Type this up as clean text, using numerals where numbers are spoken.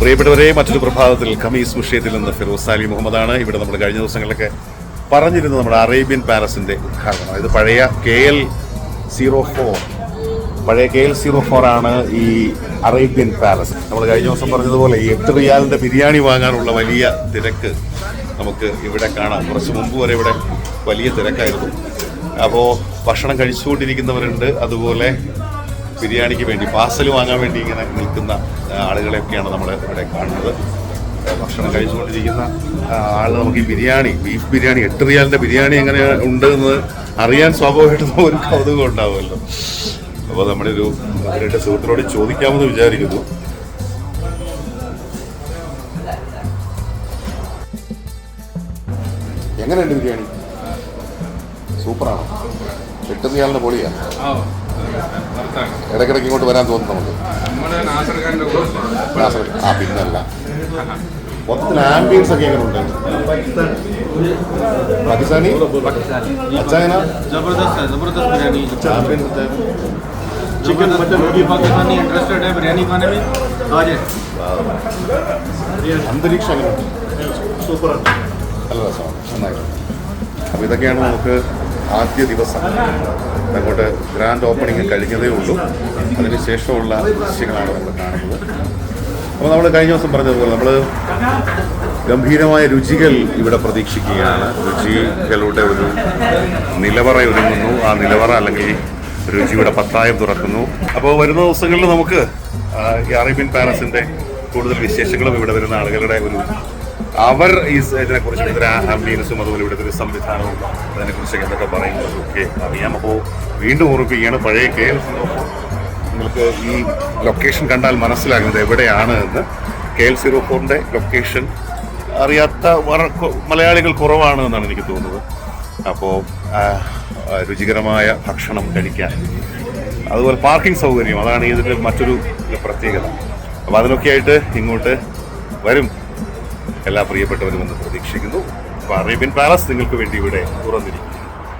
പ്രിയപ്പെട്ടവരെ, മറ്റൊരു പ്രഭാതത്തിൽ ഖമീസ് വിഷയത്തിൽ നിന്ന് ഫിറോസ് അലി മുഹമ്മദാണ്. ഇവിടെ നമ്മൾ കഴിഞ്ഞ ദിവസങ്ങളിലൊക്കെ പറഞ്ഞിരുന്നത് നമ്മുടെ അറേബ്യൻ പാലസിൻ്റെ ഉദ്ഘാടനം. ഇത് പഴയ KL04 ആണ് ഈ അറേബ്യൻ പാലസ്. നമ്മൾ കഴിഞ്ഞ ദിവസം പറഞ്ഞതുപോലെ ഈ 8 റിയാലിൻ്റെ ബിരിയാണി വാങ്ങാനുള്ള വലിയ തിരക്ക് നമുക്ക് ഇവിടെ കാണാം. കുറച്ച് മുമ്പ് വരെ ഇവിടെ വലിയ തിരക്കായിരുന്നു. അപ്പോൾ ഭക്ഷണം കഴിച്ചുകൊണ്ടിരിക്കുന്നവരുണ്ട്, അതുപോലെ ബിരിയാണിക്ക് വേണ്ടി പാർസൽ വാങ്ങാൻ വേണ്ടി ഇങ്ങനെ നിൽക്കുന്ന ആളുകളെയൊക്കെയാണ് നമ്മൾ ഇവിടെ കാണുന്നത്. ഭക്ഷണം കഴിച്ചുകൊണ്ടിരിക്കുന്ന ആൾ നമുക്ക് ഈ ബിരിയാണി, ബീഫ് ബിരിയാണി, 8 റിയാലിൻ്റെ ബിരിയാണി എങ്ങനെ ഉണ്ടെന്ന് അറിയാൻ സ്വാഭാവികമായിട്ടും ഒരു കൗതുകം ഉണ്ടാവുമല്ലോ. അപ്പോൾ നമ്മുടെ അവരുടെ സുഹൃത്തിനോട് ചോദിക്കാമെന്ന് വിചാരിക്കുന്നു. എങ്ങനെയുണ്ട് ബിരിയാണി? സൂപ്പറാണോ? 8 റിയാലിൻ്റെ പൊളിയാണ്. ഇടയ്ക്കിടയ്ക്ക് ഇങ്ങോട്ട് വരാൻ തോന്നുന്നു നമുക്ക്. പിന്നല്ല, മൊത്തത്തിൽ ആംബിയൻസ് ഒക്കെ എങ്ങനെ ഉണ്ട്? പാകിസ്ഥാനി चिकन मटन रोटी पाकिस्तानी इंटरेस्टेड है बिरयानी खाने में आ जाए. അന്തരീക്ഷം എങ്ങനെയുണ്ട്? സൂപ്പറാണ്, നല്ല രസമാണ്, നന്നായിട്ട്. അപ്പോൾ ഇതൊക്കെയാണ് നമുക്ക് ആദ്യ ദിവസം. അങ്ങോട്ട് ഗ്രാൻഡ് ഓപ്പണിങ് കഴിഞ്ഞതേ ഉള്ളൂ. അതിന് ശേഷമുള്ള ദൃശ്യങ്ങളാണ് നമ്മൾ കാണുന്നത്. അപ്പോൾ നമ്മൾ കഴിഞ്ഞ ദിവസം പറഞ്ഞതുപോലെ നമ്മൾ ഗംഭീരമായ രുചികൾ ഇവിടെ പ്രതീക്ഷിക്കുകയാണ്. രുചികളുടെ ഒരു നിലവറ ഒരുങ്ങുന്നു. ആ നിലവറ അല്ലെങ്കിൽ രുചിയുടെ പത്തായം തുറക്കുന്നു. അപ്പോൾ വരുന്ന ദിവസങ്ങളിൽ നമുക്ക് ഈ അറേബ്യൻ പാലസിൻ്റെ കൂടുതൽ വിശേഷങ്ങളും ഇവിടെ വരുന്ന ആളുകളുടെ അവർ ഇതിനെക്കുറിച്ച് ഇവിടുത്തെ ആംബിയൻസും അതുപോലെ ഇവിടുത്തെ ഒരു സംവിധാനവും അതിനെക്കുറിച്ചൊക്കെ എന്തൊക്കെ പറയുന്നതും ഒക്കെ അറിയാം. അപ്പോൾ വീണ്ടും ഓർമ്മിക്കുകയാണ്, പഴയ KL04 നിങ്ങൾക്ക് ഈ ലൊക്കേഷൻ കണ്ടാൽ മനസ്സിലാകുന്നത് എവിടെയാണ് എന്ന്. KL04ൻ്റെ ലൊക്കേഷൻ അറിയാത്ത മലയാളികൾ കുറവാണ് എന്നാണ് എനിക്ക് തോന്നുന്നത്. അപ്പോൾ രുചികരമായ ഭക്ഷണം കഴിക്കാൻ, അതുപോലെ പാർക്കിംഗ് സൗകര്യം, അതാണ് ഇതിൻ്റെ മറ്റൊരു പ്രത്യേകത. അപ്പോൾ അതിനൊക്കെയായിട്ട് ഇങ്ങോട്ട് വരും എല്ലാ പ്രിയപ്പെട്ടവരും എന്ന് പ്രതീക്ഷിക്കുന്നു. അപ്പോൾ അറേബ്യൻ പാലസ് നിങ്ങൾക്ക് വേണ്ടി ഇവിടെ തുറന്നിരിക്കും.